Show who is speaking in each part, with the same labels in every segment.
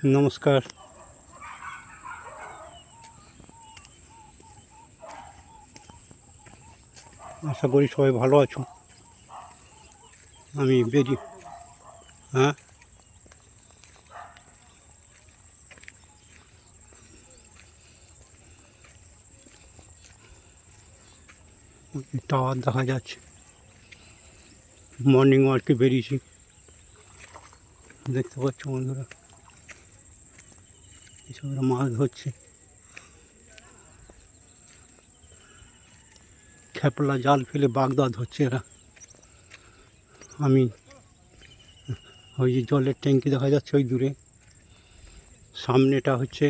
Speaker 1: নমস্কার। আশা করি সবাই ভালো আছো। আমি হ্যাঁ, টাওয়ার দেখা যাচ্ছে। মর্নিং ওয়ার্কে বেরিয়েছি, দেখতে পাচ্ছ বন্ধুরা, এসব মাছ ধরছে। খেপলা জাল ফেলে বাগদা ধরছে এরা। আমি ওই যে জলের ট্যাঙ্কি দেখা যাচ্ছে ওই দূরে, সামনেটা হচ্ছে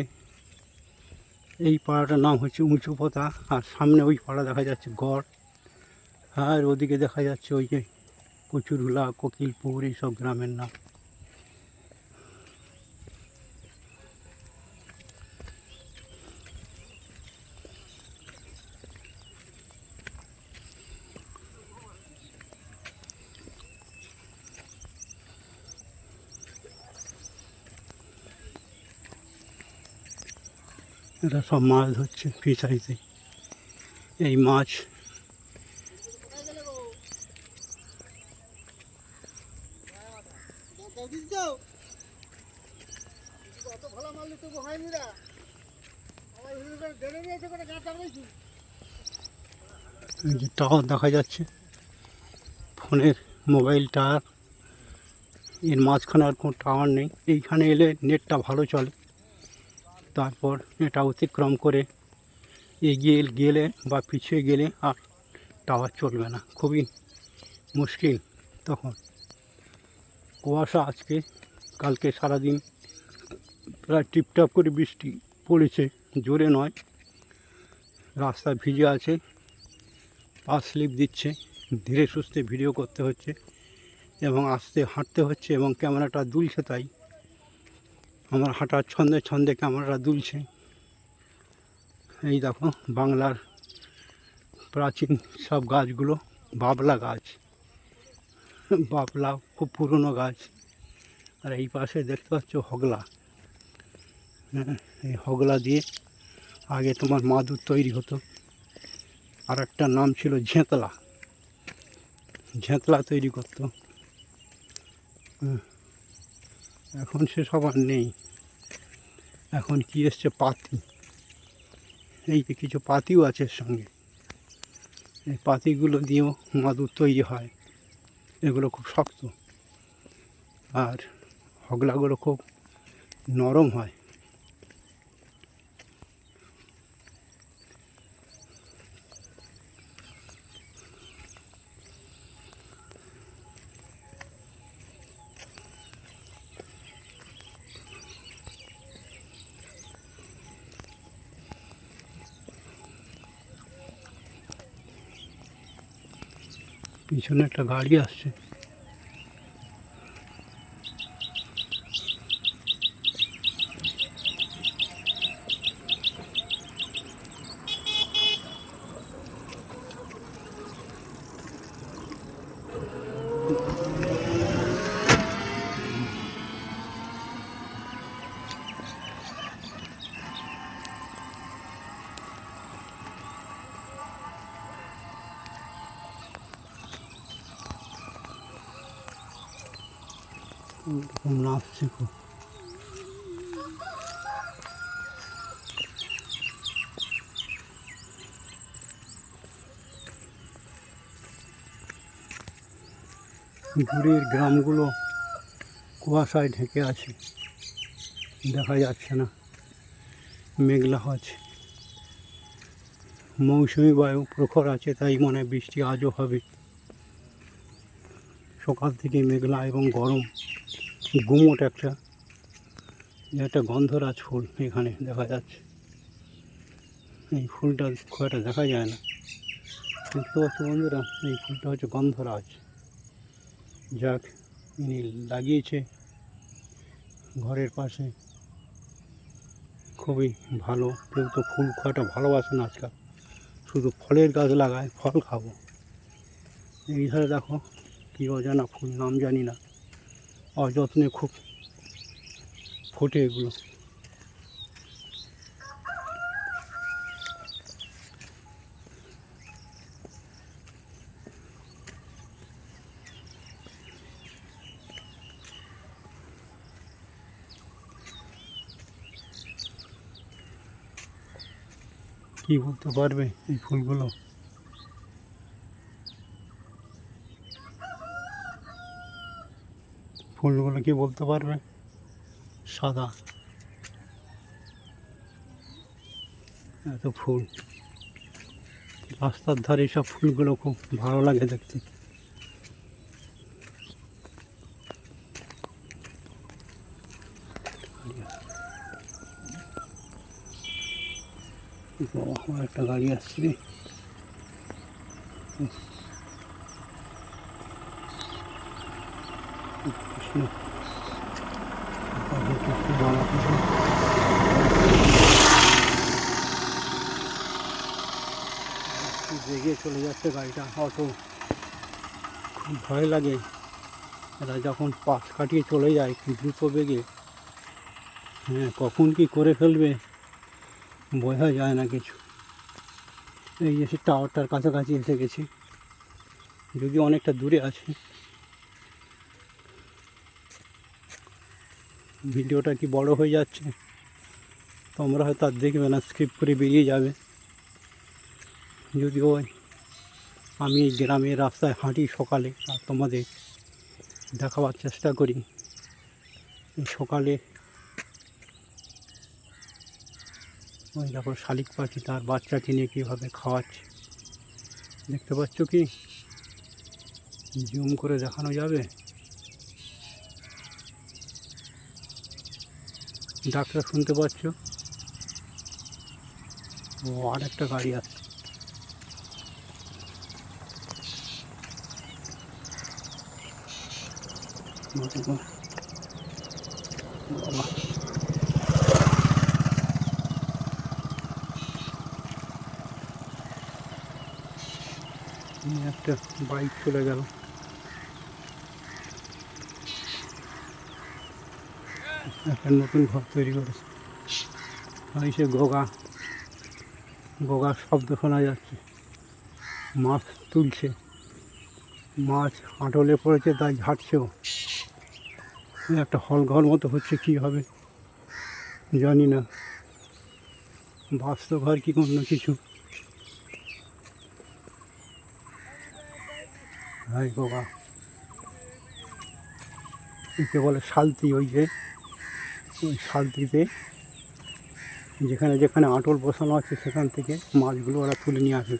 Speaker 1: এই পাড়াটার নাম হচ্ছে উঁচু পোতা, আর সামনে ওই পাড়া দেখা যাচ্ছে গড়। আর ওদিকে দেখা যাচ্ছে ওই যে কচুরহুলা, কোকিলপুর, এইসব গ্রামের নাম। এরা সব মাছ ধরছে ফিশারিতে। এই মাছ যে টাওয়ার দেখা যাচ্ছে, ফোনের মোবাইল টাওয়ার, এর মাঝখানে আর কোনো টাওয়ার নেই। এইখানে এলে নেটটা ভালো চলে, তারপর এটা অতিক্রম করে এগিয়ে গেলে বা পিছিয়ে গেলে আর টাওয়ার চলবে না, খুবই মুশকিল তখন। কুয়াশা আজকে, কালকে সারাদিন প্রায় টিপটাপ করে বৃষ্টি পড়েছে, জোরে নয়। রাস্তা ভিজে আছে, পা স্লিপ দিচ্ছে, ধীরে সুস্থে ভিডিও করতে হচ্ছে এবং আস্তে হাঁটতে হচ্ছে, এবং ক্যামেরাটা দুলছে, তাই আমার হাঁটার ছন্দে ছন্দে ক্যামেরাটা দুলছে। এই দেখো বাংলার প্রাচীন সব গাছগুলো, বাবলা গাছ, বাবলা খুব পুরনো গাছ। আর এই পাশে দেখতে পাচ্ছ হগলা। এই হগলা দিয়ে আগে তোমার মাদুর তৈরি হতো, আর একটা নাম ছিল ঝেঁতলা, ঝেঁতলা তৈরি করতো। এখন সেসব আর নেই, এখন কি এসছে পাতি। এই যে কিছু পাতিও আছে এর সঙ্গে, এই পাতিগুলো দিয়েও মাদুর তৈরি হয়। এগুলো খুব শক্ত, আর হগলাগুলো খুব নরম হয়। পিছনে একটা গাড়ি আসছে। এরকম নাচছে খুব। দূরের গ্রামগুলো কুয়াশায় ঢেকে আছে, দেখা যাচ্ছে না, মেঘলা আছে। মৌসুমি বায়ু প্রখর আছে, তাই মনে হয় বৃষ্টি আজও হবে। সকাল থেকে মেঘলা এবং গরম, গুমোট একটা গন্ধরাজ ফুল এখানে দেখা যাচ্ছে। এই ফুলটা খুব একটা দেখা যায় না, দেখতে পাচ্ছ বন্ধুরা, এই ফুলটা হচ্ছে গন্ধরাজ। যাক, ইনি লাগিয়েছে ঘরের পাশে, খুবই ভালো। কেউ তো ফুল খাওয়াটা ভালোবাসে না আজকাল, শুধু ফলের গাছ লাগায়, ফল খাবো। এই ধারে দেখো কী অজানা ফুল, নাম জানি না, অযত্নে খুব ফোটে এগুলো। কি বলতে পারবে এই ফুলগুলো? ফুলগুলো কি বলতে পারবে? সাদা, এত ফুল রাস্তার ধারে, সব ফুলগুলো খুব ভালো লাগে দেখতে। আমার একটা গাড়ি আসছে রে। কৃষ্ণ, বেগে চলে যাচ্ছে গাড়িটা, অটো। খুব ভয় লাগে এরা যখন পাশ কাটিয়ে চলে যায় দ্রুত বেগে। হ্যাঁ, কখন কি করে ফেলবে বোঝা যায় না কিছু। এই যে টাওয়ারটার কাছাকাছি এসে গেছি, যদিও অনেকটা দূরে আছে। ভিডিওটা কি বড় হয়ে যাচ্ছে, তোমরা হয়তো আর দেখবে না, স্কিপ করে বেরিয়ে যাবে। যদিও আমি গ্রামের রাস্তায় হাঁটি সকালে, আর তোমাদের দেখাবার চেষ্টা করি সকালে। ওই দেখো শালিক পাখি তার বাচ্চাকে নিয়ে কীভাবে খাওয়াচ্ছে, দেখতে পাচ্ছ কি? জুম করে দেখানো যাবে? ডাক্তার শুনতে পাচ্ছ? ও, আর একটা গাড়ি আসছে। বাবা, একটা বাইক চলে গেল। একটা নতুন ঘর তৈরি করেছে। আর সে গোগার শব্দ শোনা যাচ্ছে। মাছ তুলছে, মাছ আটলে পড়েছে তাই ঝাড়ছেও। একটা হল ঘর মতো হচ্ছে, কী হবে জানি না, বাস্তব ঘর কি অন্য কিছু। হাই গোগা, একে বলে শালতি। ওই শালতিতে যেখানে যেখানে আটল বসানো আছে সেখান থেকে মাছগুলো ওরা তুলে নিয়ে আসে।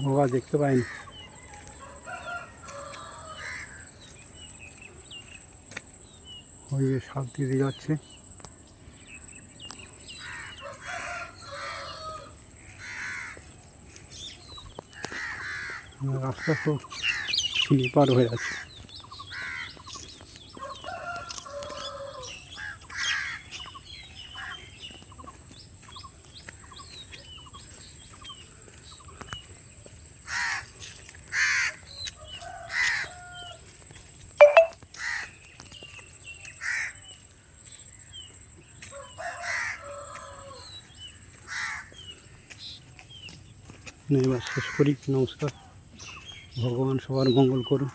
Speaker 1: গোগা দেখতে পাইনি। ওই যে শালতিতে যাচ্ছে। রাস্তা তো স্লিপার হয়ে আছে। এবার শেষ করি। নমস্কার। ভগবান সবার মঙ্গল করুন।